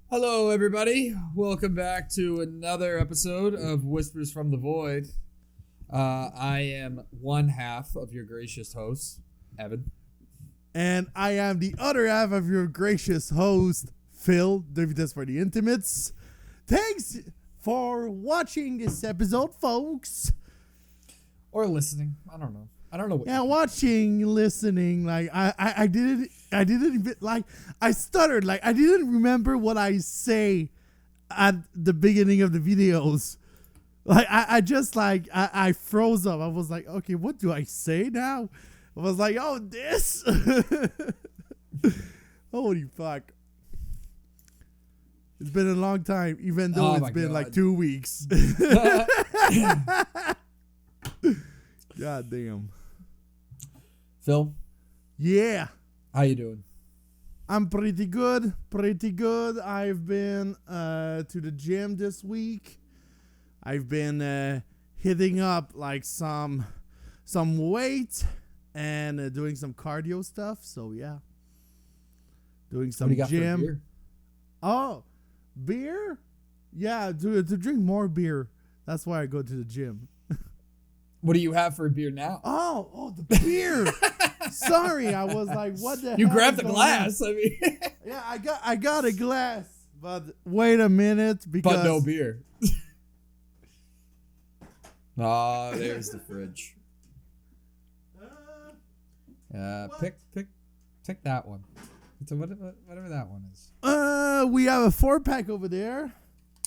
Hello, everybody. Welcome back to another episode of Whispers from the Void. I am one half of your gracious host, Evan. And I am the other half of your gracious host, Phil, Davidas for the Intimates. Thanks for watching this episode, folks. Or listening. I don't know. What. Yeah, watching, listening. Like I didn't even like. I stuttered. Like I didn't remember what I say at the beginning of the videos. Like I just like I froze up. I was like, okay, what do I say now? I was like, oh, this. Holy fuck. It's been a long time, even though it's been like 2 weeks. God damn. Phil? Yeah. How you doing? I'm pretty good. I've been to the gym this week. I've been hitting up like some weight and doing some cardio stuff. So yeah. Doing some gym. Beer? Oh, beer? Yeah, to drink more beer. That's why I go to the gym. What do you have for a beer now? Oh, the beer. Sorry, I was like, what the hell? You grabbed the glass. I mean, yeah, I got a glass, but wait a minute, because but no beer. Oh, there's the fridge. Pick that one. So whatever that one is. We have a 4-pack over there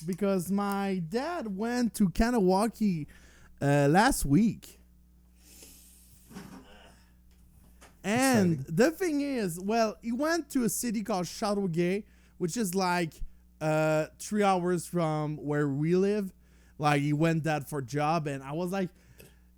because my dad went to Kahnawake last week. And the thing is, well, he went to a city called SHOUTOUTS, which is like 3 hours from where we live. Like, he went that for job, and I was like,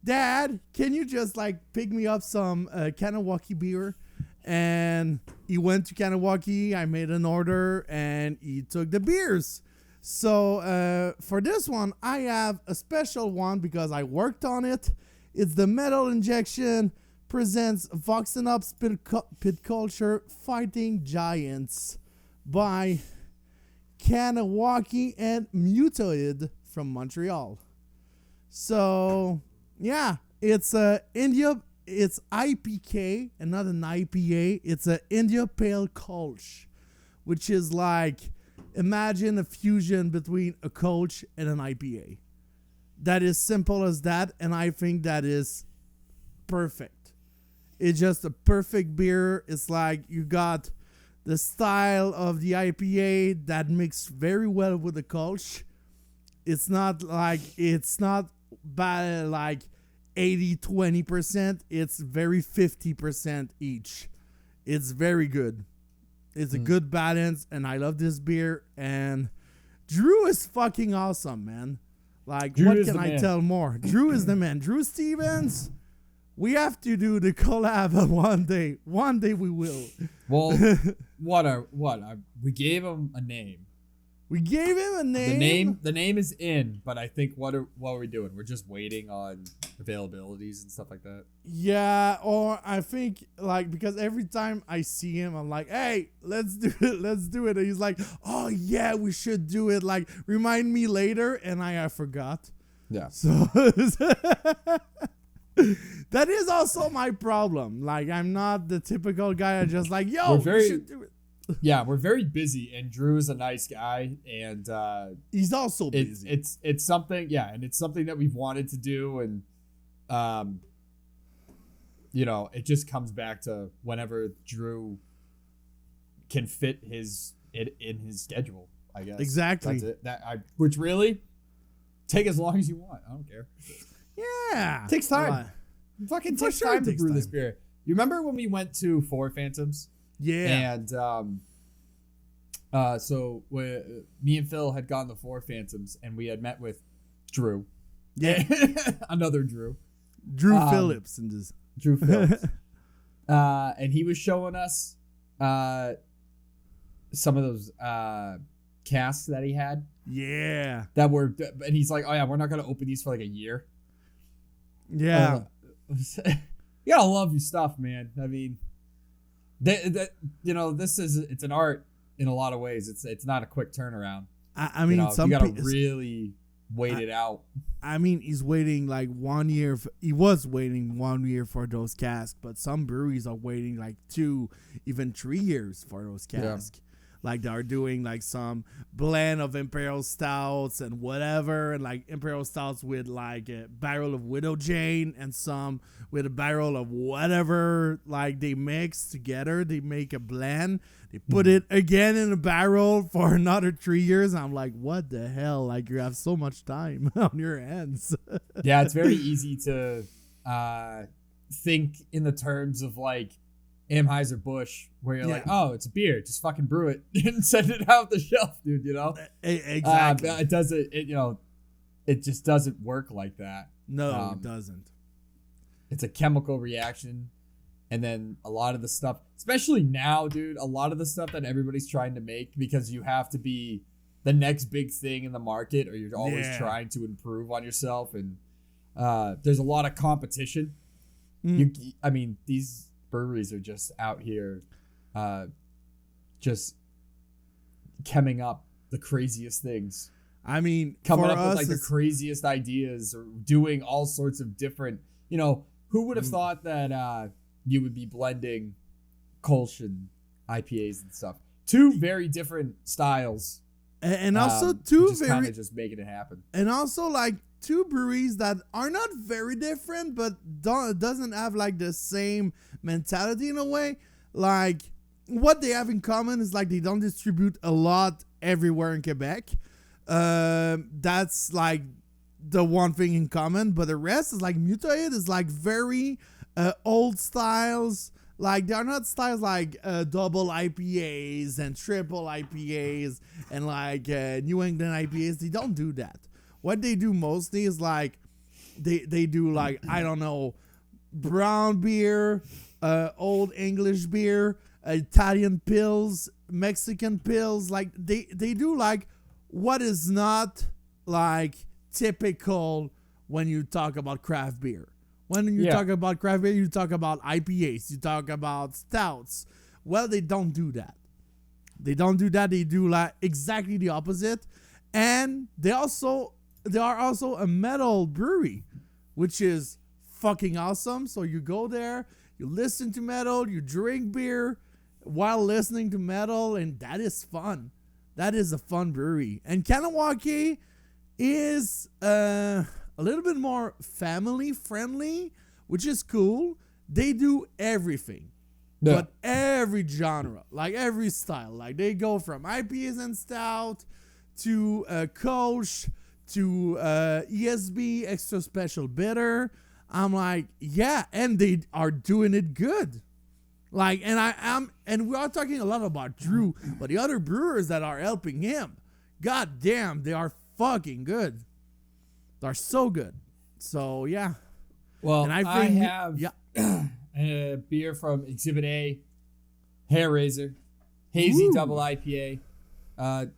Dad, can you just like pick me up some Kahnawake beer? And he went to Kahnawake, I made an order, and he took the beers. So for this one, I have a special one because I worked on it. It's the Metal Injection presents Vox&Hops Pit Culture Fighting Giants by Kahnawake and Mutoide from Montreal. So yeah, it's it's IPK and not an IPA. It's a India Pale Kolch, which is like, imagine a fusion between a Kolch and an IPA. That is simple as that, and I think that is perfect. It's just a perfect beer. It's like you got the style of the IPA that mixed very well with the Kolch. It's not bad like 80-20%. It's very 50% each. It's very good. It's a good balance, and I love this beer. And Drew is fucking awesome, man. Like, Drew what can I tell more? Drew is the man. Drew Stevens, we have to do the collab one day. One day we will. Well, we gave him a name. We gave him a name. The name is in, but I think what are we doing? We're just waiting on availabilities and stuff like that. Yeah, or I think like because every time I see him, I'm like, hey, let's do it. And he's like, oh yeah, we should do it. Like, remind me later, and I forgot. Yeah. So that is also my problem. Like, I'm not the typical guy. I just like, yo, we should do it. Yeah, we're very busy, and Drew is a nice guy, and he's also busy. It's something, yeah, and it's something that we've wanted to do, and it just comes back to whenever Drew can fit in his schedule, I guess. Exactly. That's it. Which really take as long as you want. I don't care. Yeah, takes time. Fucking takes time to brew this beer. You remember when we went to Four Phantoms? Yeah. And so me and Phil had gone to Four Phantoms, and we had met with Drew. Yeah. Another Drew. Drew Phillips. And just Drew Phillips. And he was showing us some of those casks that he had. Yeah. And he's like, oh yeah, we're not going to open these for like a year. Yeah. You gotta love your stuff, man. I mean, it's an art, in a lot of ways. It's not a quick turnaround. I mean, you got to really wait it out. I mean, he's waiting like 1 year. He was waiting 1 year for those casks, but some breweries are waiting like 2, even 3 years for those casks. Yeah. Like they're doing like some blend of imperial stouts and whatever, and like imperial stouts with like a barrel of Widow Jane and some with a barrel of whatever. Like they mix together, they make a blend. They put it again in a barrel for another 3 years. I'm like, what the hell? Like you have so much time on your hands. Yeah, it's very easy to think in the terms of like Anheuser-Busch, where you're like, oh, it's a beer, just fucking brew it and send it out the shelf, dude, you know? Exactly. It doesn't, it just doesn't work like that. No, it doesn't. It's a chemical reaction. And then a lot of the stuff, especially now, dude, a lot of the stuff that everybody's trying to make, because you have to be the next big thing in the market, or you're always trying to improve on yourself. And there's a lot of competition. These breweries are just out here just chemming up the craziest things. I mean, coming up with like the craziest ideas, or doing all sorts of different, who would have thought that you would be blending Kolch and IPAs and stuff. 2 very different styles. And also 2 just kind of just making it happen. And also like 2 breweries that are not very different, but doesn't have like the same mentality in a way. Like what they have in common is like they don't distribute a lot everywhere in Quebec. That's like the one thing in common, but the rest is like Mutoide is like very old styles. Like they're not styles like double IPAs and triple IPAs and like New England IPAs. They don't do that. What they do mostly is like they do like, I don't know, brown beer, old English beer, Italian pills, Mexican pills. Like they do like what is not like typical when you talk about craft beer. When you talk about craft beer, you talk about IPAs, you talk about stouts. Well, they don't do that. They don't do that. They do like exactly the opposite. And they are also a metal brewery, which is fucking awesome. So you go there, you listen to metal, you drink beer while listening to metal, and that is fun. That is a fun brewery. And Kahnawake is a little bit more family friendly, which is cool. They do everything, but every genre, like every style. Like they go from IPAs and stout to Kolch to ESB, extra special bitter. I'm like, yeah, and they are doing it good. Like, and we are talking a lot about Drew, but the other brewers that are helping him, god damn, they are fucking good. They're so good. So yeah. Well, and I have a beer from Exhibit A, Hair Razor, Hazy Double IPA,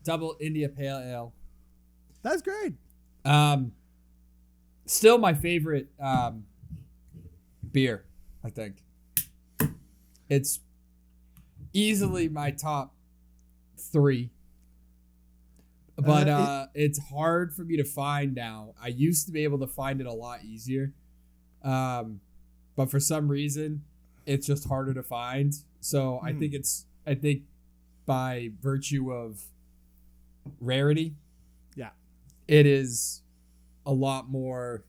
Double India Pale Ale. That's great. Still my favorite beer, I think. It's easily my top 3. But it's hard for me to find now. I used to be able to find it a lot easier. But for some reason, it's just harder to find. So I think by virtue of rarity, it is a lot more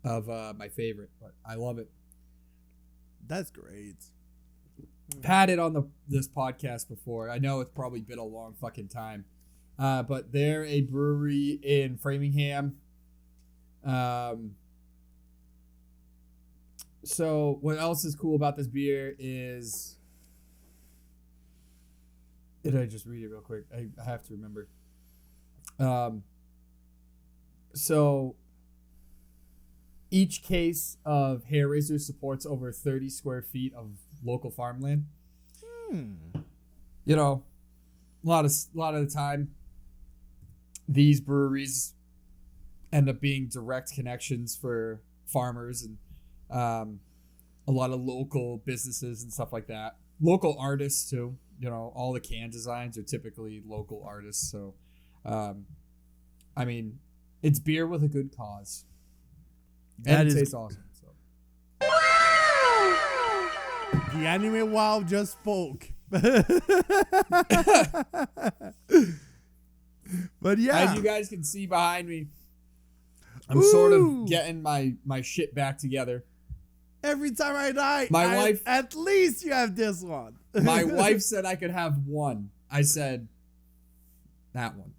of my favorite. But I love it. That's great. I've had it on this podcast before. I know it's probably been a long fucking time. But they're a brewery in Framingham. So what else is cool about this beer is... Did I just read it real quick? I have to remember. So each case of Hair Razor supports over 30 square feet of local farmland. You know, a lot of the time, these breweries end up being direct connections for farmers and a lot of local businesses and stuff like that. local artists too. You know, all the can designs are typically local artists. So, I mean, it's beer with a good cause. And it tastes awesome. So. The anime wow just spoke. But yeah. As you guys can see behind me, I'm sort of getting my shit back together. Every time I die, my wife, at least you have this one. My wife said I could have one. I said, that one.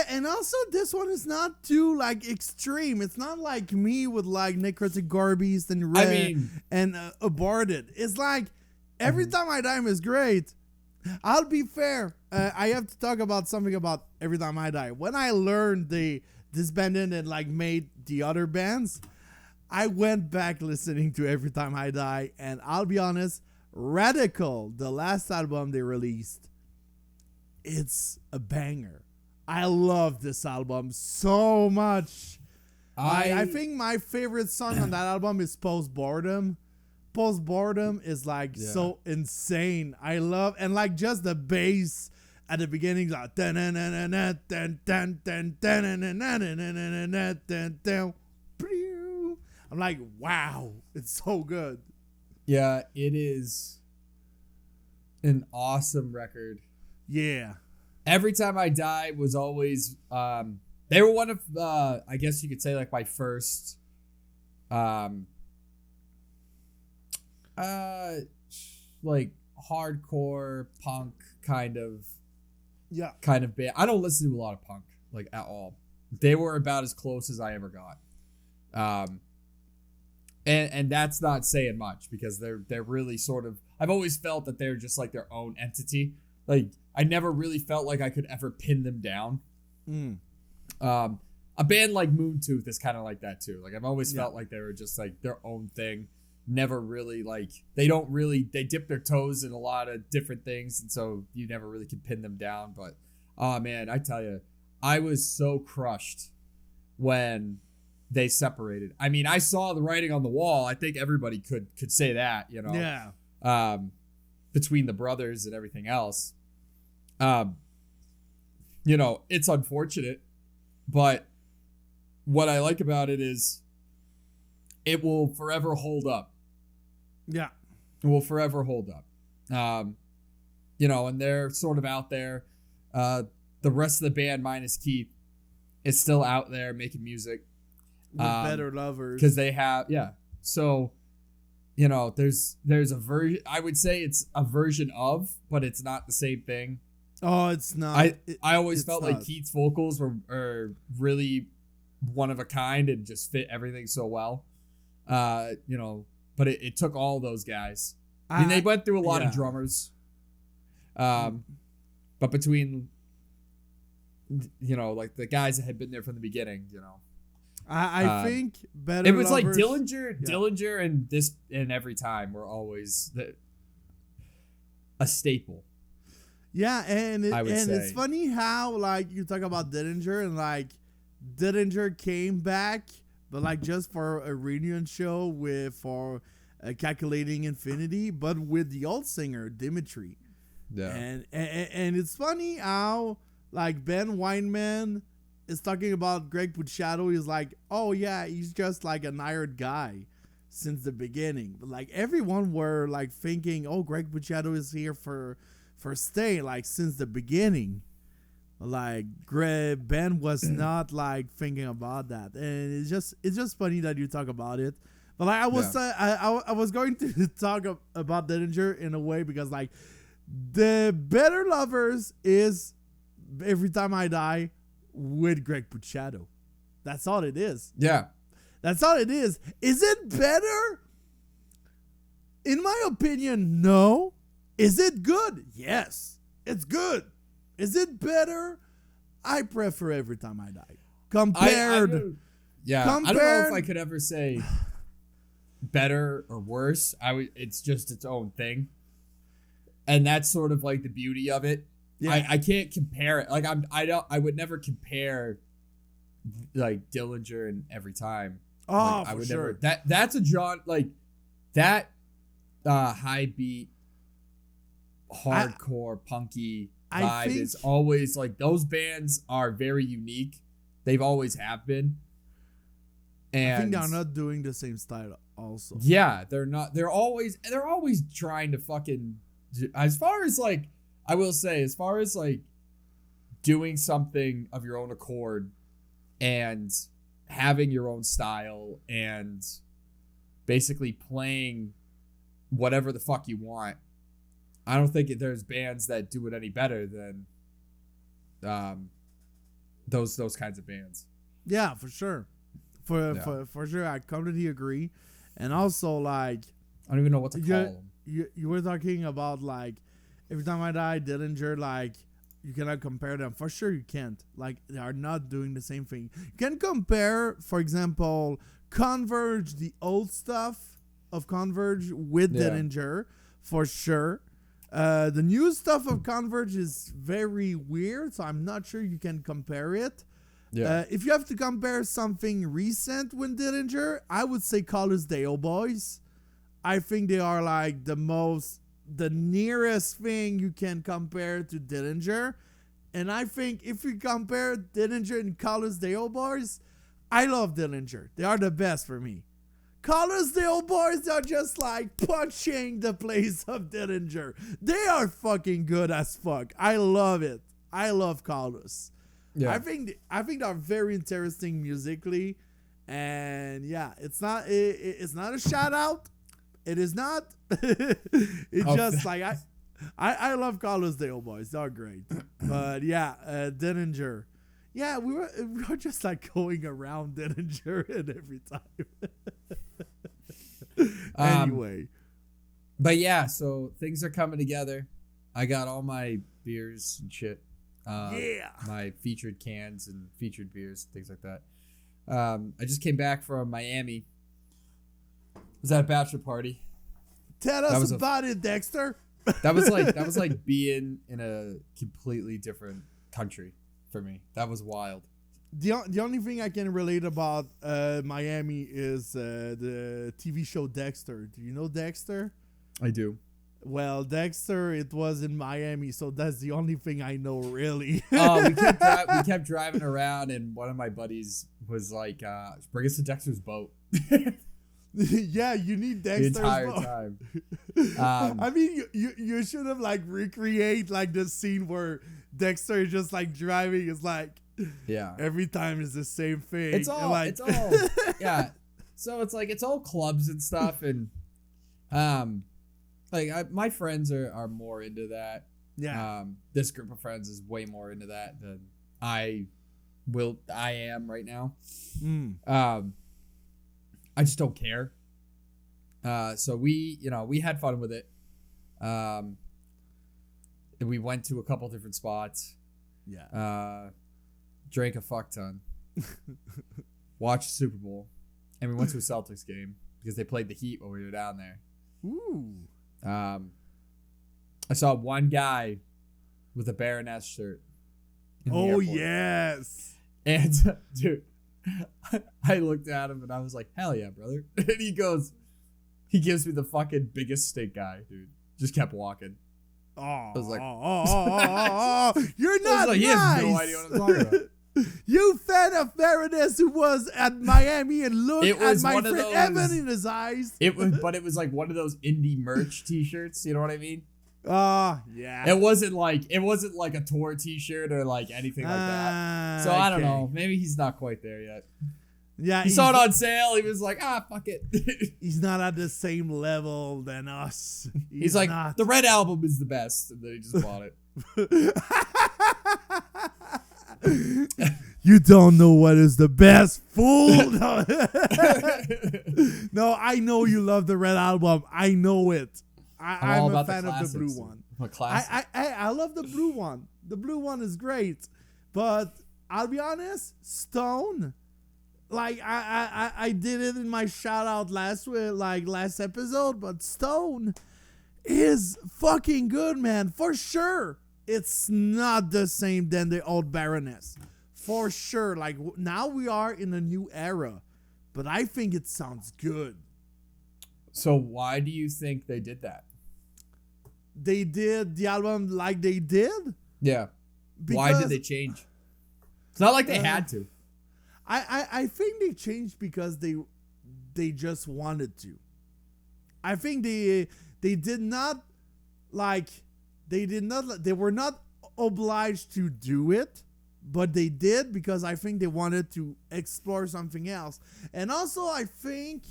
And also, this one is not too, like, extreme. It's not like me with, like, necrotic garbies and red and aborted. It's like, every time I die is great. I'll be fair. I have to talk about something about Every Time I Die. When I learned they disbanded and, like, made the other bands, I went back listening to Every Time I Die, and I'll be honest, Radical, the last album they released, it's a banger. I love this album so much. I think my favorite song on that album is Postboredom. Postboredom is like so insane. I love, and like just the bass at the beginning, like I'm like, wow, it's so good. Yeah, it is an awesome record. Yeah. Every Time I Die was always, they were one of, I guess you could say like my first, like hardcore punk kind of band. I don't listen to a lot of punk like at all. They were about as close as I ever got. And that's not saying much because they're really sort of, I've always felt that they're just like their own entity. Like I never really felt like I could ever pin them down. A band like Moontooth is kind of like that too. Like I've always felt like they were just like their own thing. Never really like, they dip their toes in a lot of different things. And so you never really can pin them down. But, oh man, I tell you, I was so crushed when they separated. I mean, I saw the writing on the wall. I think everybody could say that, you know. Yeah. Between the brothers and everything else. You know, it's unfortunate, but what I like about it is it will forever hold up. Yeah. It will forever hold up. You know, and they're sort of out there. The rest of the band minus Keith is still out there making music. With Better Lovers. Because they have, So, you know, there's a version, I would say it's a version of, but it's not the same thing. Oh, it's not. I always felt like Keith's vocals are really one of a kind and just fit everything so well. You know, but it took all those guys. I mean, they went through a lot of drummers. But between, you know, like the guys that had been there from the beginning, you know. I think Better It was Lovers, like Dillinger and this and Every Time were always a staple. Yeah, and it's funny how like you talk about Dillinger and like Dillinger came back, but like just for a reunion show for Calculating Infinity, but with the old singer Dimitri. Yeah, and it's funny how like Ben Weinman is talking about Greg Puciato. He's like, oh yeah, he's just like an hired guy since the beginning. But like everyone were like thinking, oh, Greg Puciato is here for stay like since the beginning. Like Ben was not like thinking about that, and it's just funny that you talk about it. But like I was going to talk about Dillinger in a way because like the Better Lovers is Every Time I Die with Greg Puciato. That's all it is. Yeah. That's all it is. Is it better? In my opinion, no. Is it good? Yes. It's good. Is it better? I prefer Every Time I Die. Compared. I don't know if I could ever say better or worse. It's just its own thing. And that's sort of like the beauty of it. Yeah. I can't compare it. Like I would never compare like Dillinger and Every Time. Oh, like, I would never. That's a genre like that high beat hardcore punky vibe is always like those bands are very unique. They've always have been. And I think they're not doing the same style also. Yeah, they're not. They're always trying to fucking, as far as like, I will say, as far as like doing something of your own accord and having your own style and basically playing whatever the fuck you want. I don't think there's bands that do it any better than those kinds of bands. Yeah, for sure. For sure, I completely agree. And also, like, I don't even know what to call them. You were talking about, like, Every Time I Die, Dillinger, like, you cannot compare them. For sure you can't. Like, they are not doing the same thing. You can compare, for example, Converge, the old stuff of Converge with Dillinger, for sure. The new stuff of Converge is very weird, so I'm not sure you can compare it. Yeah. If you have to compare something recent with Dillinger, I would say Colors Dale Boys. I think they are like the nearest thing you can compare to Dillinger. And I think if you compare Dillinger and Colors Dale Boys, I love Dillinger. They are the best for me. Colors Dale Boys are just like punching the place of Dillinger. They are fucking good as fuck. I love it. I love Colors. Yeah. I think they're very interesting musically, and yeah, it's not a shout out. It is not. It's just like I love Colors Dale Boys. They're great, but yeah, Dillinger. Yeah, we were just like going around Dillinger and every time. Anyway, but yeah, so things are coming together. I got all my beers and shit. My featured cans and featured beers, things like that. I just came back from Miami. Was at a bachelor party. Tell us about it, Dexter. That was like being in a completely different country for me. That was wild. The only thing I can relate about Miami is the TV show Dexter. Do you know Dexter? I do. Well, Dexter, it was in Miami, so that's the only thing I know, really. We kept driving around, and one of my buddies was like, bring us to Dexter's boat. Yeah, you need Dexter's the entire boat. Time. I mean, you should have, like, recreate, like, the scene where Dexter is just, like, driving. It's like, yeah, every time is the same thing. It's all, yeah. So it's like, it's all clubs and stuff, and, like my friends are more into that. Yeah. This group of friends is way more into that than I am right now. I just don't care. So we had fun with it. We went to a couple different spots. Yeah. Drank a fuck ton. Watched the Super Bowl, and we went to a Celtics game because they played the Heat while we were down there. Ooh. I saw one guy with a Baroness shirt. Oh, yes. And, dude, I looked at him and I was like, hell yeah, brother. And he gives me the fucking biggest stink eye, dude. Just kept walking. Oh, I was like, you're not like, nice. He has no idea what I'm talking about. You fan of Baroness who was at Miami and looked at my friend Evan in his eyes. It was like one of those indie merch t-shirts. You know what I mean? Yeah. It wasn't like a tour t-shirt or like anything like that. So I don't know. Maybe he's not quite there yet. Yeah. He saw it on sale. He was like, fuck it. He's not at the same level than us. He's like, not. The Red Album is the best. And then he just bought it. You don't know what is the best, fool. No, I know you love the Red Album. I know it. I'm a fan of the blue one. I love the blue one. The blue one is great. But I'll be honest, Stone, like I did it in my shout out last episode, but Stone is fucking good, man. For sure. It's not the same than the old Baroness. For sure. Like, now we are in a new era. But I think it sounds good. So why do you think they did that? they did the album like they did. Yeah. Why did they change? It's not like they had to. I think they changed because they just wanted to. I think they did not like they were not obliged to do it, but they did because I think they wanted to explore something else. And also I think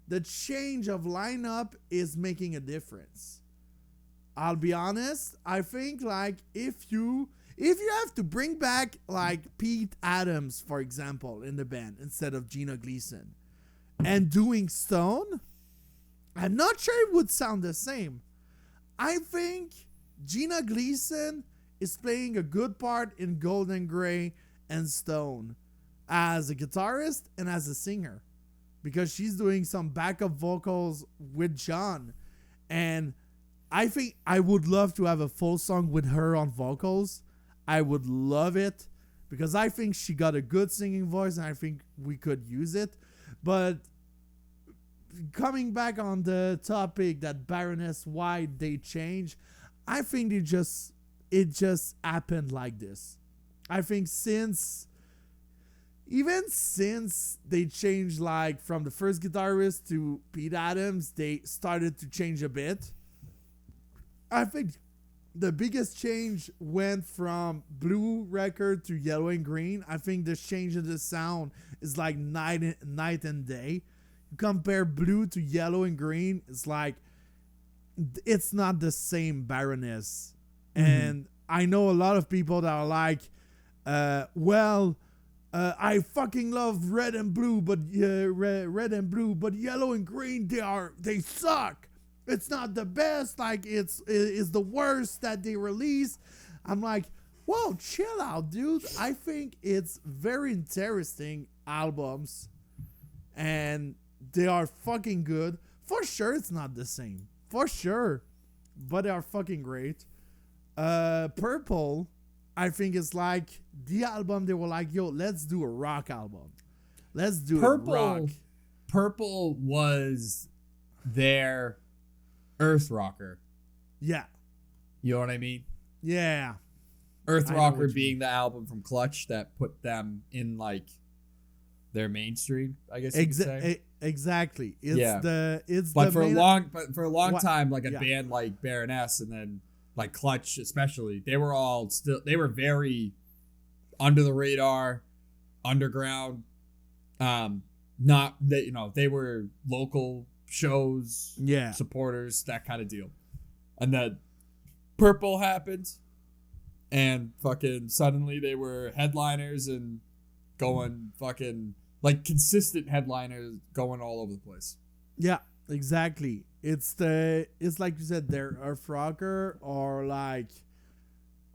the change of lineup is making a difference. I'll be honest, I think like if you have to bring back like Pete Adams, for example, in the band instead of Gina Gleason and doing Stone, I'm not sure it would sound the same. I think Gina Gleason is playing a good part in Golden Grey and Stone as a guitarist and as a singer because she's doing some backup vocals with John. And I think I would love to have a full song with her on vocals. I would love it because I think she got a good singing voice and I think we could use it. But coming back on the topic that Baroness, why they changed, I think it just happened like this. I think since they changed like from the first guitarist to Pete Adams, they started to change a bit. I think the biggest change went from Blue record to Yellow and Green. I think the change in the sound is like night and day. You compare Blue to Yellow and Green, it's like it's not the same Baroness. Mm-hmm. And I know a lot of people that are like, I fucking love Red and Blue, but Red and Blue, but Yellow and Green, they suck. It's not the best. Like it's the worst that they release. I'm like, whoa, chill out, dude. I think it's very interesting albums, and they are fucking good. For sure, it's not the same. For sure, but they are fucking great. Purple, I think is like the album they were like, yo, let's do a rock album. Let's do rock. Purple was their Earth Rocker. Yeah. You know what I mean? Yeah. Earth Rocker being the album from Clutch that put them in like their mainstream, I guess you could say. Exactly. For a long time, like a band like Baroness and then like Clutch especially, they were very under the radar, underground. They were local shows, supporters, that kind of deal. And then Purple happened, and fucking suddenly they were headliners and going fucking like consistent headliners going all over the place. Yeah, exactly. It's like you said, their Earth Rocker, or like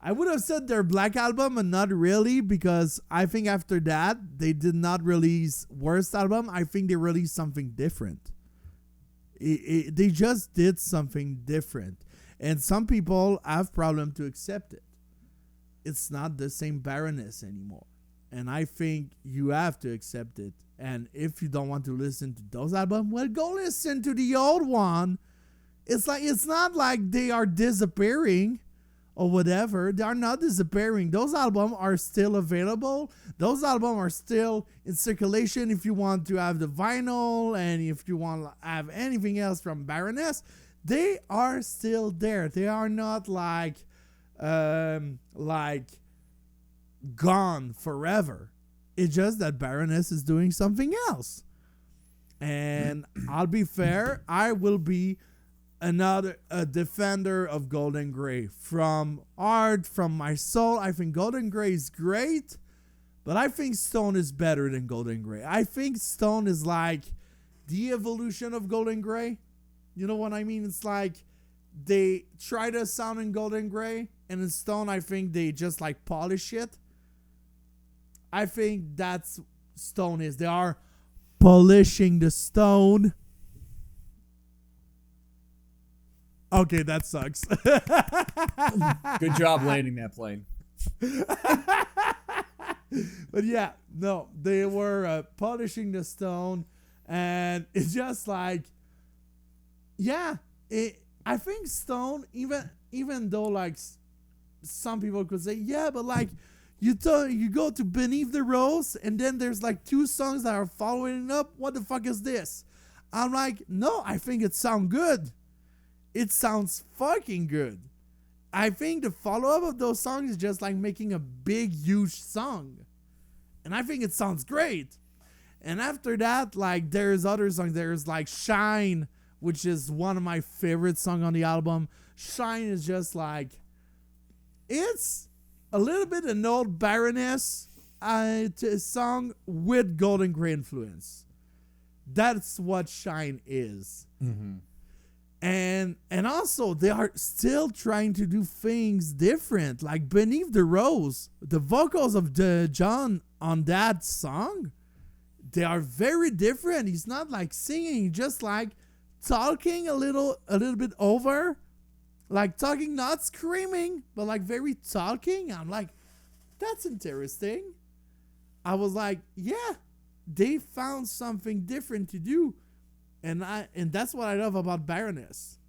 I would have said their Black Album, and not really, because I think after that they did not release Worst Album. I think they released something different. They just did something different, and some people have problem to accept it. It's not the same Baroness anymore, and I think you have to accept it. And if you don't want to listen to those albums, well, go listen to the old one. It's not like they are disappearing or whatever. They are not disappearing. Those albums are still available. Those albums are still in circulation if you want to have the vinyl, and if you want to have anything else from Baroness, they are still there. They are not like gone forever. It's just that Baroness is doing something else. And I'll be fair, I will be a defender of Golden Grey from heart, from my soul. I think Golden Grey is great, but I think Stone is better than Golden Grey. I think Stone is like the evolution of Golden Grey. You know what I mean? It's like they try to sound in Golden Grey, and in Stone, I think they just like polish it. I think that's Stone is. They are polishing the stone. Okay, that sucks. Good job landing that plane. But yeah, no, they were polishing the stone, and it's just like, yeah, I think Stone, even even though like some people could say, yeah, but like you go to Beneath the Rose and then there's like 2 songs that are following up. What the fuck is this? I'm like, no, I think it sounds good. It sounds fucking good. I think the follow-up of those songs is just like making a big, huge song. And I think it sounds great. And after that, like, there's other songs. There's like Shine, which is one of my favorite songs on the album. Shine is just like, it's a little bit an old Baroness song with Golden Grey influence. That's what Shine is. Mm-hmm. And also they are still trying to do things different. Like Beneath the Rose, the vocals of John on that song, they are very different. He's not like singing, just like talking a little bit over, like talking, not screaming, but like very talking. I'm like, that's interesting. I was like, yeah, they found something different to do. And that's what I love about Baroness.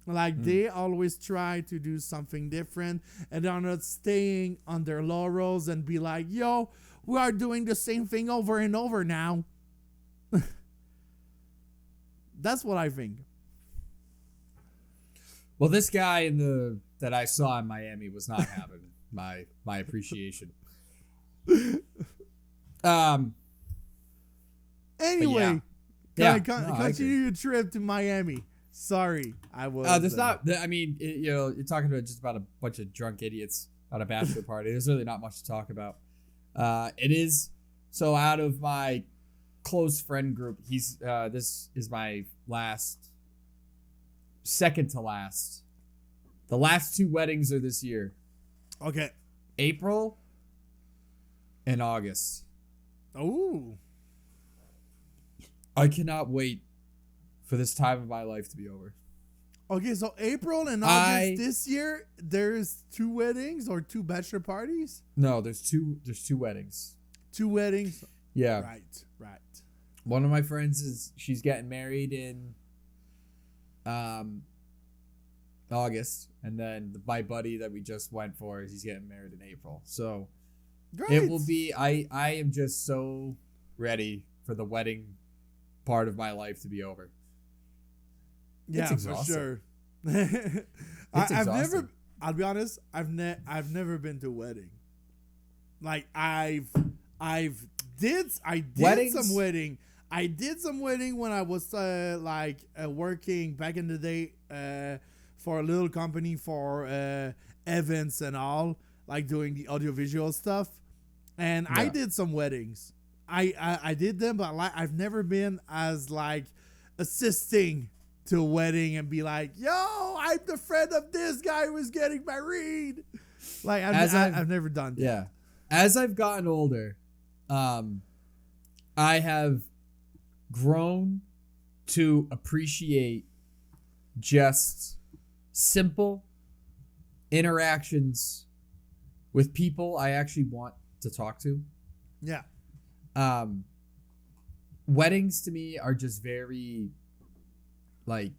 Like, they always try to do something different, and they're not staying on their laurels and be like, yo, we are doing the same thing over and over now. That's what I think. Well, this guy that I saw in Miami was not having my appreciation. Anyway, yeah. continue your trip to Miami. Sorry, I was. There's not. I mean, you're talking about just about a bunch of drunk idiots at a bachelor party. There's really not much to talk about. It is so out of my close friend group. This is my second to last. The last 2 weddings are this year. Okay. April and August. Oh. I cannot wait for this time of my life to be over. Okay, so April and August this year, there's 2 weddings or 2 bachelor parties? No, there's two weddings. 2 weddings? Yeah. Right. One of my friends she's getting married in August, and then my buddy that we just went for he's getting married in April. So Great. It will be I am just so ready for the wedding part of my life to be over. Yeah, for sure. I'll be honest, I've never been to a wedding. Like I did some wedding. I did some wedding when I was working back in the day for a little company for events and all, like doing the audiovisual stuff. And I did some weddings. I did them, but I've never been as like assisting to a wedding and be like, yo, I'm the friend of this guy who was getting married. Like I've never done that. Yeah. As I've gotten older, I have grown to appreciate just simple interactions with people I actually want to talk to. Yeah. Weddings to me are just very like,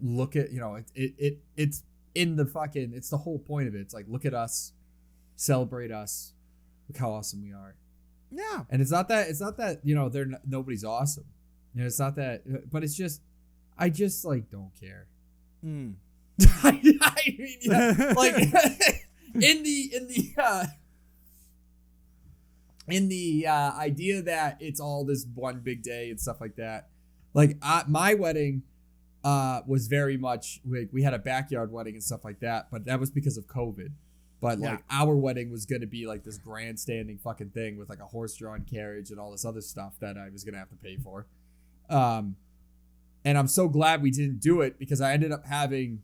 look at, it's in the fucking, it's the whole point of it. It's like, look at us, celebrate us, look how awesome we are. Yeah. And it's not that, nobody's awesome. It's not that, but it's just, I just like don't care. Mm. I mean, yeah, like in the idea that it's all this one big day and stuff like that. Like my wedding was very much we had a backyard wedding and stuff like that, but that was because of COVID. But like our wedding was going to be like this grandstanding fucking thing with like a horse-drawn carriage and all this other stuff that I was going to have to pay for. And I'm so glad we didn't do it because I ended up having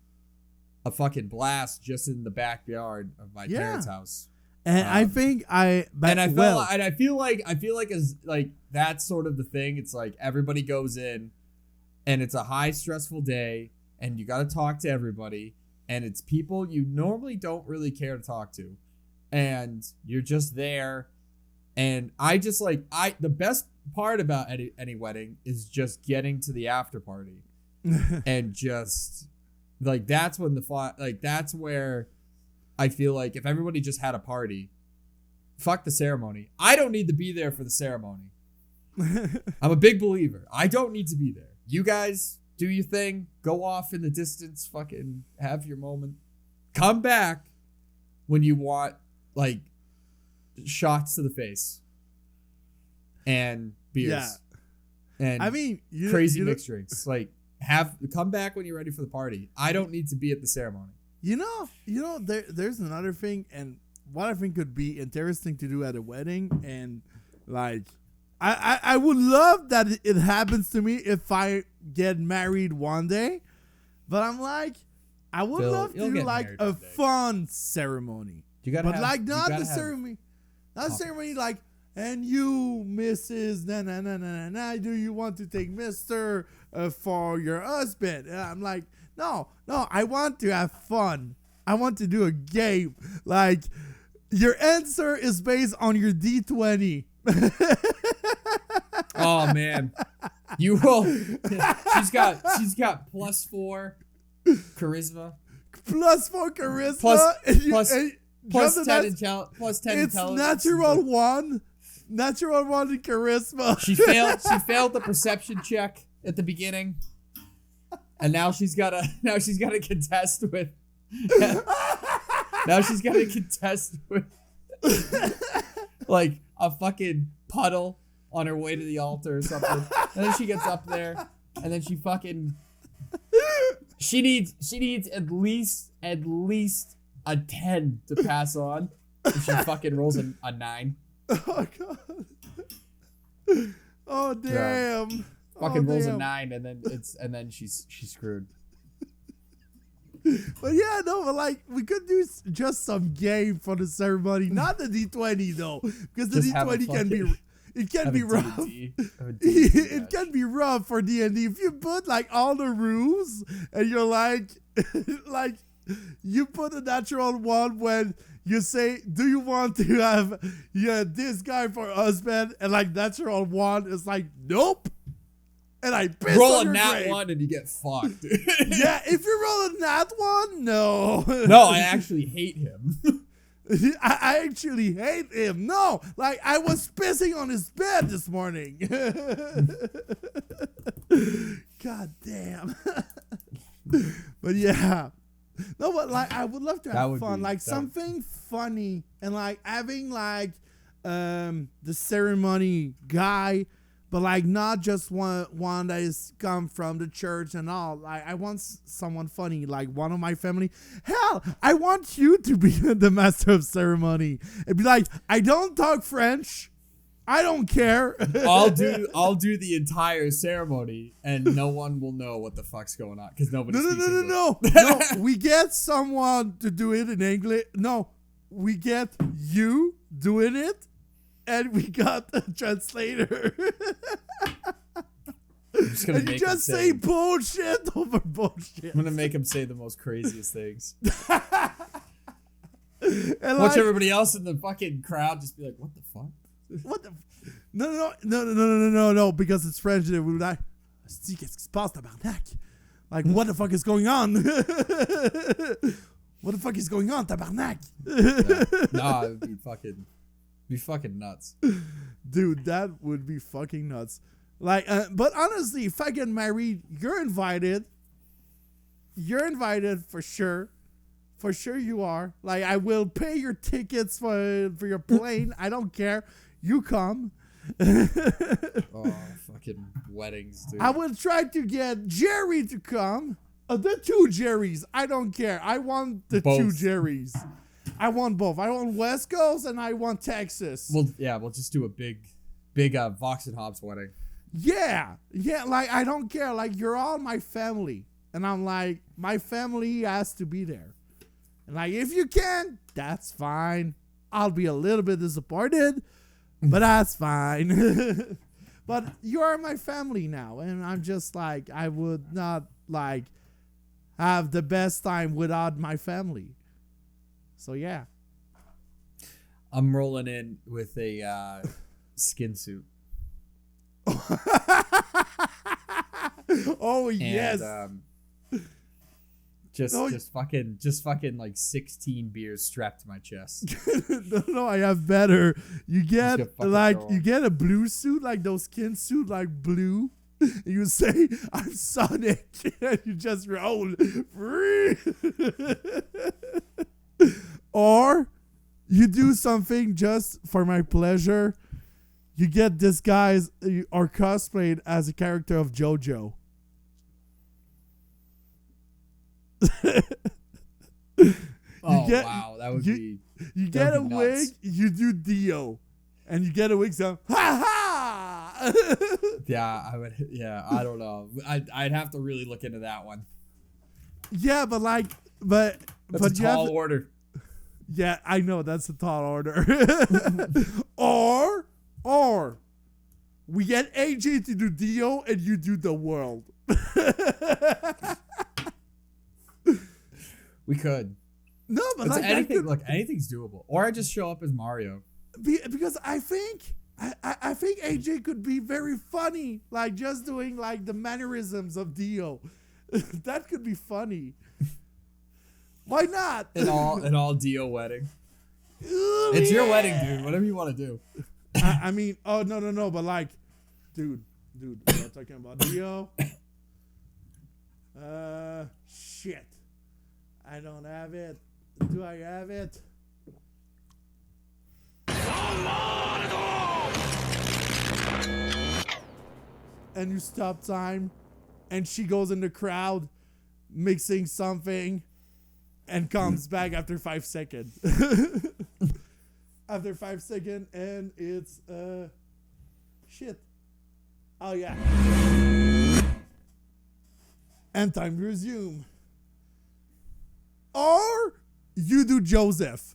a fucking blast just in the backyard of my parents' house. And I think I feel like as like that's sort of the thing. It's like everybody goes in and it's a high stressful day and you got to talk to everybody and it's people you normally don't really care to talk to and you're just there. And I just the best part about any wedding is just getting to the after party and just Like that's when the fun. Like that's where I feel like if everybody just had a party, fuck the ceremony. I don't need to be there for the ceremony. I'm a big believer. I don't need to be there. You guys do your thing. Go off in the distance. Fucking have your moment. Come back when you want like shots to the face and beers. Yeah. And I mean, crazy mixed drinks. Like come back when you're ready for the party. I don't need to be at the ceremony. You know, there's another thing, and what I think could be interesting to do at a wedding, and like, I would love that it happens to me if I get married one day, but I'm like, I would love to do like a fun ceremony. You gotta, but like not the ceremony, not ceremony like, and you, Mrs. Na, do you want to take Mister for your husband? And I'm like, no, I want to have fun. I want to do a game. Like, your answer is based on your D20. Oh man, you will. She's got +4 charisma. +4 charisma. Plus 10 intelligence. It's natural one in charisma. She failed the perception check at the beginning, and now she's got to contest with. Now she's got to contest with like a fucking puddle on her way to the altar or something. And then she gets up there, and then she needs at least a 10 to pass on. And she fucking rolls a 9. Oh god. Oh damn. Yeah. Fucking rolls a 9, and then she's screwed. But yeah, no, but like we could do just some game for the ceremony, not the D20 though, because the D20 can be rough. It can be rough for D&D if you put like all the rules and you're like, like you put a natural one when you say, do you want to have this guy for husband, and like natural one is like, nope. And I piss roll on a your nat grave. 1 and you get fucked. Yeah, if you roll a nat 1, no. No, I actually hate him. I actually hate him. No, like I was pissing on his bed this morning. God damn. But yeah. No, but like I would love to have fun. Like something funny, and like having like the ceremony guy, but like not just one that is come from the church and all. Like I want someone funny, like one of my family. Hell, I want you to be the master of ceremony and be like, I don't talk French. I don't care. I'll do the entire ceremony, and no one will know what the fuck's going on because nobody. No. We get someone to do it in English. No, we get you doing it. And we got a translator. And you just say bullshit over bullshit. I'm gonna make him say the most craziest things. And watch everybody else in the fucking crowd just be like, "What the fuck? What the? No, because it's French. And we're like, "Qu'est-ce qui se passe, tabarnak?" Like, what the fuck is going on? What the fuck is going on, tabarnak? Nah, it would be fucking nuts. Dude, that would be fucking nuts. Like, but honestly, if I get married, you're invited. You're invited for sure. For sure you are. Like, I will pay your tickets for your plane. I don't care. You come. Oh, fucking weddings, dude. I will try to get Jerry to come. The 2 Jerrys. I don't care. I want the both. 2 Jerrys. I want both. I want West Coast and I want Texas. Well, yeah, we'll just do a big Vox&Hops wedding. Yeah, like, I don't care. Like, you're all my family. And I'm like, my family has to be there. And like, if you can, that's fine. I'll be a little bit disappointed, but that's fine. But you are my family now. And I'm just like, I would not, like, have the best time without my family. So, yeah. I'm rolling in with a skin suit. Oh, yes. Just fucking like 16 beers strapped to my chest. No, I have better. You get you get a blue suit, like those skin suit, like blue. You say, "I'm Sonic," and you just roll. Or you do something just for my pleasure. You get disguised or cosplayed as a character of JoJo. Wow, that would be. You get a wig, you do Dio, and you get a wig. So ha ha. Yeah, I would. Yeah, I don't know. I'd have to really look into that one. Yeah, but That's a tall order. Yeah, I know that's a tall order. Or we get AJ to do Dio and you do the world. We could. No, but like anything. Look, anything's doable. Or I just show up as Mario. Because I think AJ could be very funny, like just doing like the mannerisms of Dio. That could be funny. Why not? An all Dio wedding. It's your wedding, dude. Whatever you want to do. I mean, oh no, but like, dude, we're talking about Dio. Shit. I don't have it. Do I have it? And you stop time, and she goes in the crowd, mixing something, and comes back after 5 seconds. After 5 seconds, and it's shit. Oh yeah. And time resume. Or you do Joseph.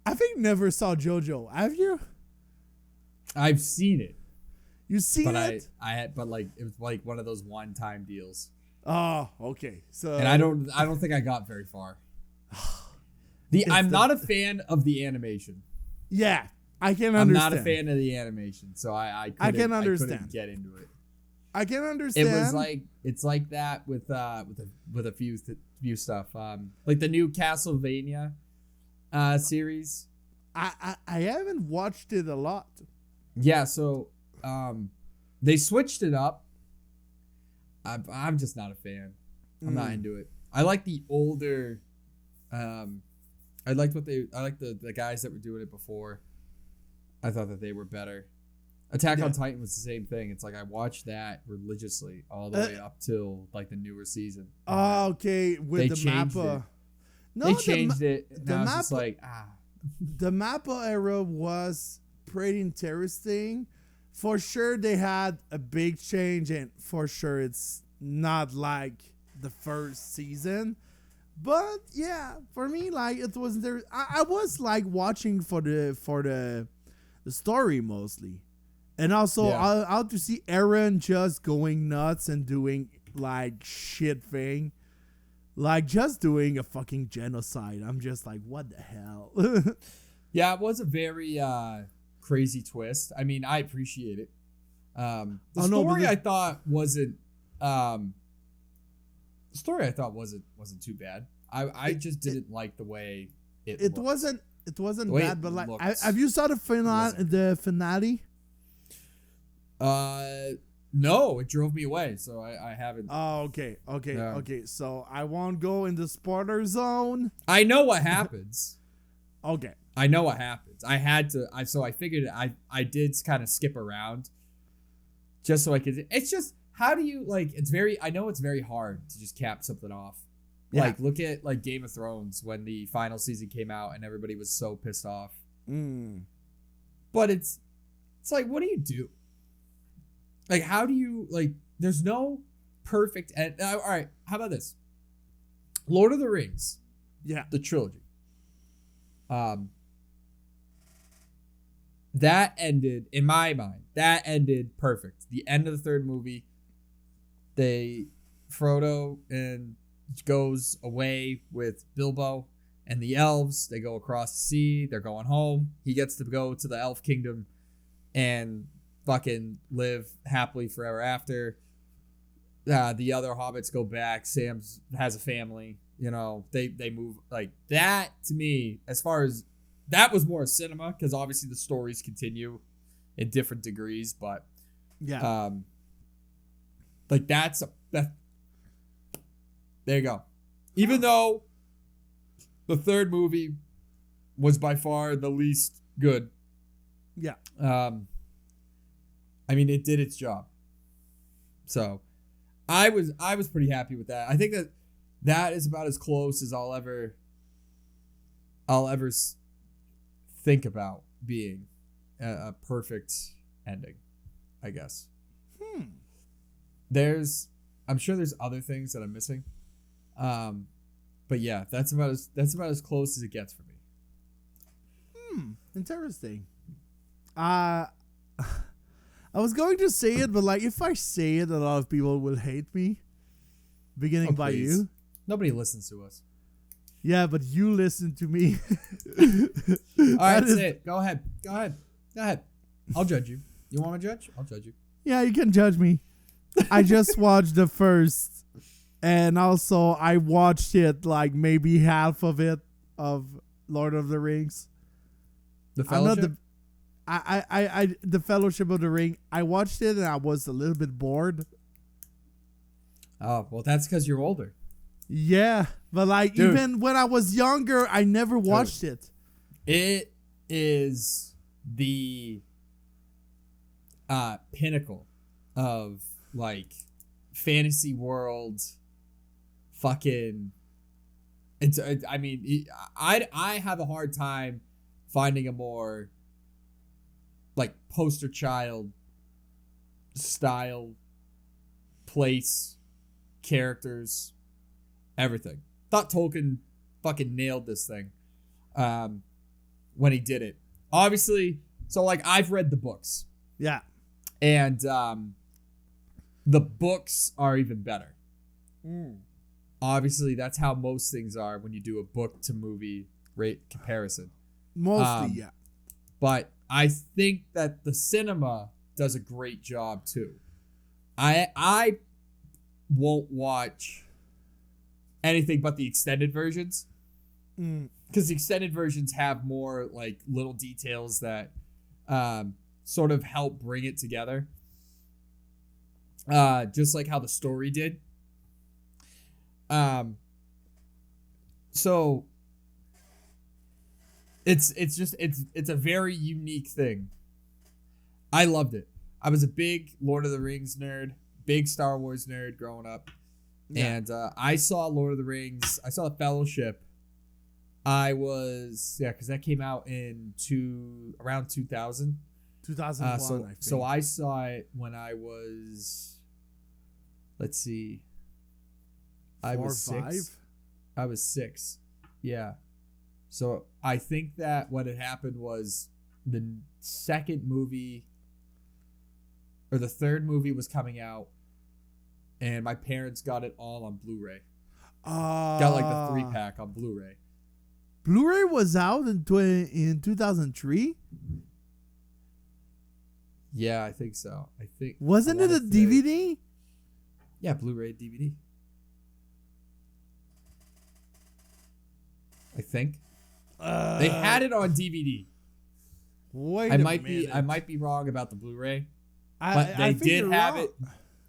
I think never saw JoJo. Have you? I've seen it. You seen it? I had, but like it was like one of those one-time deals. Oh, okay. So and I don't think I got very far. I'm not a fan of the animation. Yeah, I can understand. I'm not a fan of the animation, so I can understand. I couldn't get into it. I can understand. It was like it's like that with a few stuff. Like the new Castlevania series. I haven't watched it a lot. Yeah, so they switched it up. I'm just not a fan. I'm not into it. I like the older. I liked the guys that were doing it before. I thought that they were better. Attack on Titan was the same thing. It's like I watched that religiously all the way up till like the newer season. Oh, okay. With the Mappa. No, they changed it. Now it's just like The Mappa era was pretty interesting. For sure, they had a big change, and for sure, it's not like the first season. But yeah, for me, like it was there. I was like watching for the story mostly, and also how to see Eren just going nuts and doing like shit thing, like just doing a fucking genocide. I'm just like, what the hell? Yeah, it was a very crazy twist. I mean, I appreciate it. The story I thought wasn't too bad. I just didn't like the way it wasn't bad, but like have you saw the finale? No, it drove me away, so I haven't. Oh, okay. So I won't go in the spoiler zone. I know what happens. Okay. I know what happens. I had to. So I figured I did kind of skip around, just so I could. It's just how do you like? It's very. I know it's very hard to just cap something off. Yeah. Like look at like Game of Thrones when the final season came out and everybody was so pissed off. But it's like, what do you do? Like, how do you like? There's no perfect end. All right, how about this? Lord of the Rings. Yeah, the trilogy. That ended, in my mind, that ended perfect. The end of the third movie, Frodo and goes away with Bilbo and the elves. They go across the sea. They're going home. He gets to go to the elf kingdom, and fucking live happily forever after. The other hobbits go back. Sam has a family. You know, they move like that. To me, as far as that was more cinema, because obviously the stories continue in different degrees, but yeah, like that. There you go. Even though the third movie was by far the least good. Yeah. I mean, it did its job. So, I was pretty happy with that. I think that is about as close as I'll ever think about being a perfect ending, I guess. I'm sure there's other things that I'm missing. But yeah, that's about as close as it gets for me. Interesting. I was going to say it, but like if I say it, a lot of people will hate me. Beginning by you. Nobody listens to us. Yeah, but you listen to me. All right, say it. Go ahead. I'll judge you. You want to judge? I'll judge you. Yeah, you can judge me. I just watched the first, and also I watched it like maybe half of it of Lord of the Rings. The Fellowship? The Fellowship of the Ring. I watched it and I was a little bit bored. Oh, well, that's because you're older. Yeah, but like Dude. Even when I was younger, I never watched it. It is the pinnacle of like fantasy world. Fucking, I have a hard time finding a more like poster child style, place, characters, everything. Thought Tolkien fucking nailed this thing when he did it. Obviously, so like I've read the books. Yeah. And the books are even better. Obviously, that's how most things are when you do a book to movie rate comparison. Mostly, yeah. But I think that the cinema does a great job too. I won't watch anything but the extended versions because the extended versions have more like little details that sort of help bring it together. Just like how the story did. So it's a very unique thing. I loved it. I was a big Lord of the Rings nerd, big Star Wars nerd growing up. Yeah. And I saw Lord of the Rings. I saw The Fellowship. Because that came out in around 2000. 2001, I think. So I saw it when I was, let's see, I was 6. I was 6. Yeah. So I think that what had happened was the second movie or the third movie was coming out, and my parents got it all on Blu-ray. Got like the 3-pack on Blu-ray. Blu-ray was out in 2003? Yeah, I think so. Wasn't it a DVD? Yeah, Blu-ray DVD. I think. They had it on DVD. I might be wrong about the Bluray, but they did have it.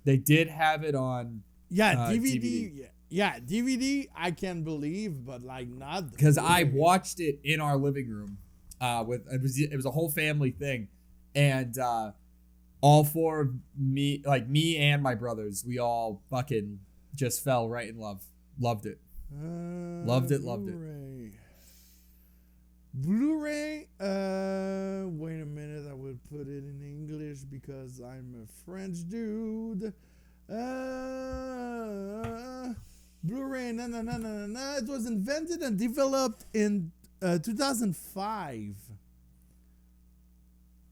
They did have it on. Yeah, DVD. Yeah, DVD. I can believe, but like not because I watched it in our living room. It was a whole family thing, and all 4 of me, like me and my brothers, we all fucking just fell right in love. Loved it. Loved it. Blu-ray. Wait a minute. I will put it in English because I'm a French dude. Blu-ray. No. It was invented and developed in 2005.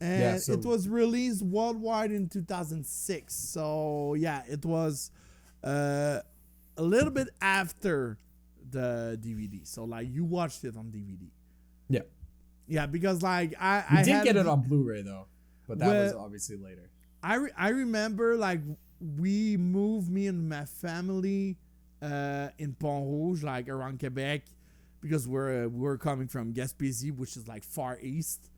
And it was released worldwide in 2006. So, yeah, it was a little bit after the DVD. So, like, you watched it on DVD. Yeah. Yeah, because, like, I did get it on Blu-ray, though. but that was obviously later. I remember like we moved, me and my family in Pont Rouge, like around Quebec, because we're coming from Gaspésie, which is like far east,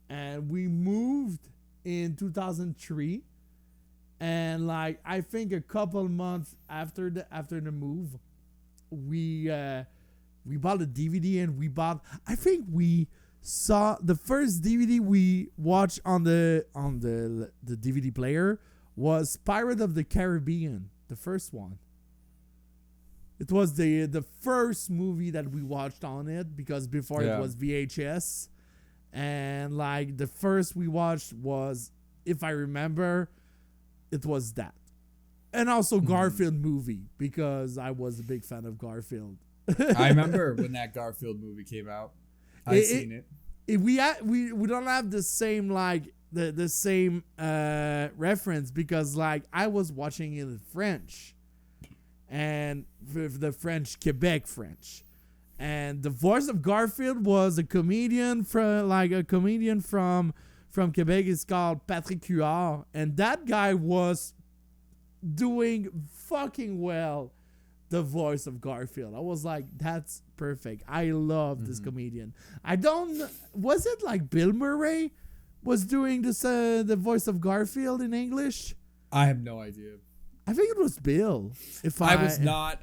and we moved in 2003, and like I think a couple months after the move, we bought a DVD, and I think we saw the first DVD we watched on the DVD player was Pirate of the Caribbean, the first one. It was the first movie that we watched on it, because before it was VHS, and like the first we watched was, if I remember, it was that, and also Garfield movie, because I was a big fan of Garfield. I remember when that Garfield movie came out. I've seen it. We don't have the same like the same reference, because like I was watching it in French, and the French, Quebec French, and the voice of Garfield was a comedian from Quebec. It's called Patrick Huard, and that guy was doing fucking well the voice of Garfield. I was like, that's perfect. I love this comedian. Was it like Bill Murray was doing this the voice of Garfield in English? I have no idea. I think it was Bill. I was not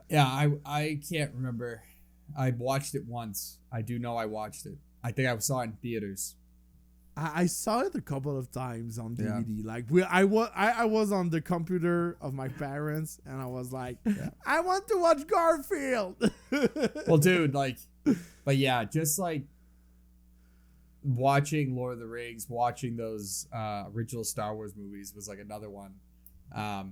I can't remember. I watched it once. I do know I watched it. I think I saw it in theaters. I saw it a couple of times on DVD. Like I was on the computer of my parents, and I was like, I want to watch Garfield. Well, dude, like, but yeah, just like watching Lord of the Rings, watching those original Star Wars movies was like another one. I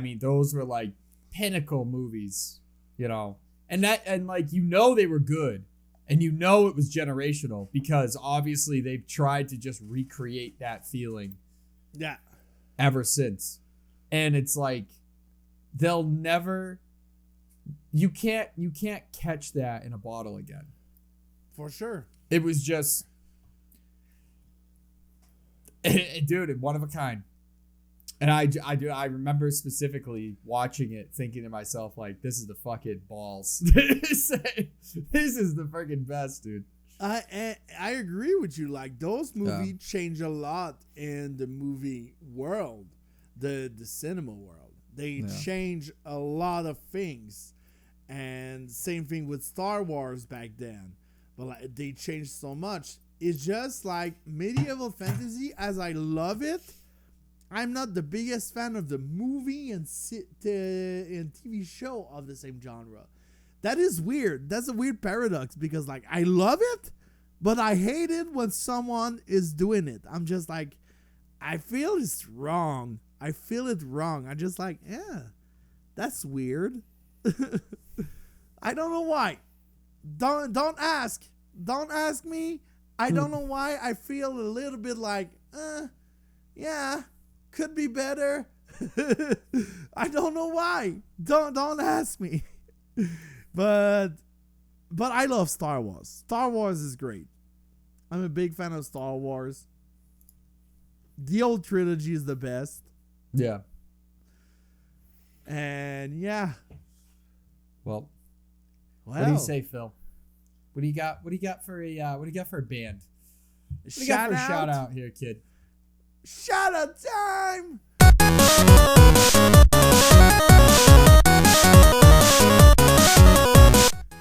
mean, those were like pinnacle movies, you know, and like, you know, they were good. And you know it was generational, because obviously they've tried to just recreate that feeling. Yeah. Ever since. And it's like they'll never you can't catch that in a bottle again. For sure. It was just dude, one of a kind. And I remember specifically watching it, thinking to myself, like, this is the fucking balls. This is the freaking best, dude. I agree with you. Like, those movies change a lot in the movie world, the cinema world. They change a lot of things, and same thing with Star Wars back then. But like, they changed so much. It's just like medieval fantasy, as I love it. I'm not the biggest fan of the movie and TV show of the same genre. That is weird. That's a weird paradox, because like I love it, but I hate it when someone is doing it. I'm just like, I feel it's wrong. I feel it wrong. I'm just like, yeah, that's weird. I don't know why. Don't ask. Don't ask me. I don't know why. I feel a little bit like, yeah. Could be better. I don't know why. Don't ask me. But I love Star Wars. Star Wars is great. I'm a big fan of Star Wars. The old trilogy is the best. Yeah. And yeah. Well, what do you say, Phil? What do you got? What do you got for a band? What do you got for a shout out here, kid? Shout out time!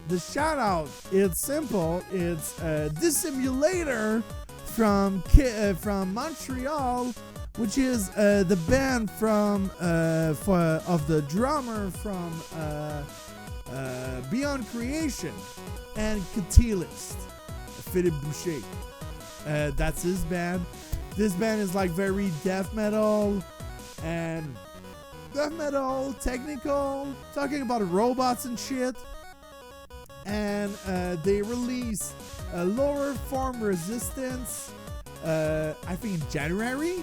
The shout out, it's simple. It's Dissimulator from Montreal, which is the band of the drummer from Beyond Creation and Catalyst, Philippe Boucher. That's his band. This band is like very death metal, technical, talking about robots and shit. And they release a Lower Form Resistance, I think in January.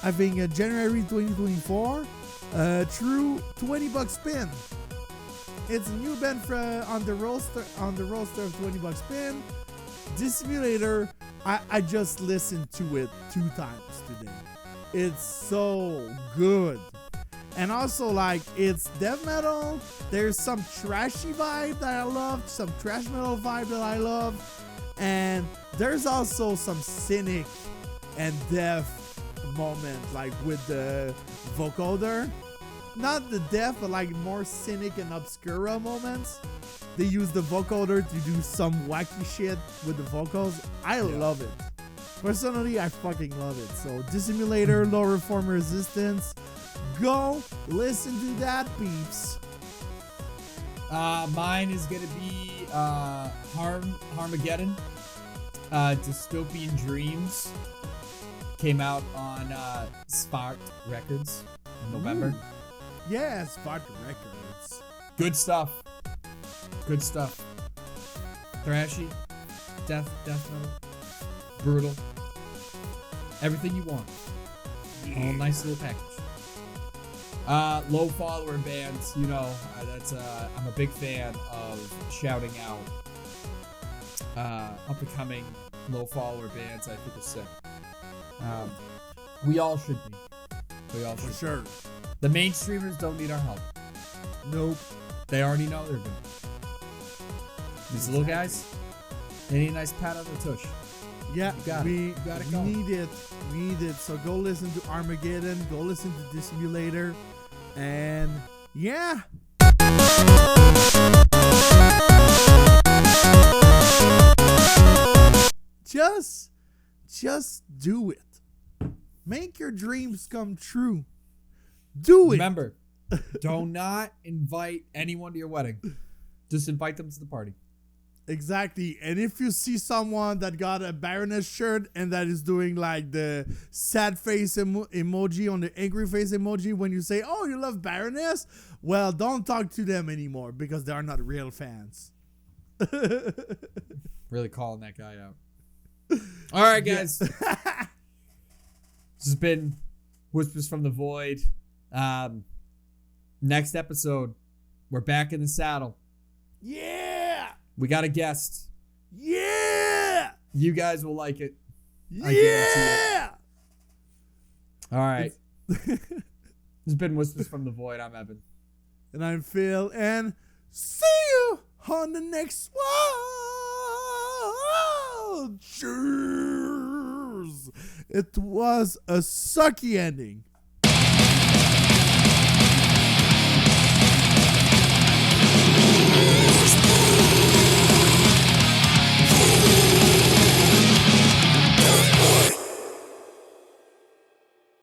January 2024, through $20 Spin. It's a new band on the roster of $20 Spin. Dissimulator, I just listened to it 2 times today. It's so good. And also, like, it's death metal. There's some trashy vibe that I love, some thrash metal vibe that I love. And there's also some cynic and death moment, like with the vocoder. Not the death, but like more cynic and obscura moments. They use the vocoder to do some wacky shit with the vocals. I love it. Personally, I fucking love it. So, Dissimulator, Low Reform Resistance. Go listen to that, peeps. Mine is gonna be Harmageddon. Dystopian Dreams came out on Spark Records in November. Yeah, Spark Records. Good stuff. Good stuff. Thrashy, death metal, brutal. Everything you want. All nice little package. Low follower bands, you know, I'm a big fan of shouting out up and coming low follower bands. I think are sick. We all should be. For sure. The mainstreamers don't need our help. Nope. They already know they're good. These little guys, they need a nice pat on the tush. Yeah, we go. need it. We need it. So go listen to Armageddon. Go listen to Dissimulator. And yeah. Just do it. Make your dreams come true. Do it. Remember, do not invite anyone to your wedding. Just invite them to the party. Exactly. And if you see someone that got a Baroness shirt and that is doing like the sad face emoji on the angry face emoji when you say, oh, you love Baroness? Well, don't talk to them anymore because they are not real fans. Really calling that guy out. All right, guys. This has been Whispers from the Void. Next episode, we're back in the saddle. Yeah. We got a guest. Yeah. You guys will like it. Yeah. I guarantee it. All right. This has been Whispers from the Void. I'm Evan. And I'm Phil. And see you on the next one. Cheers. It was a sucky ending.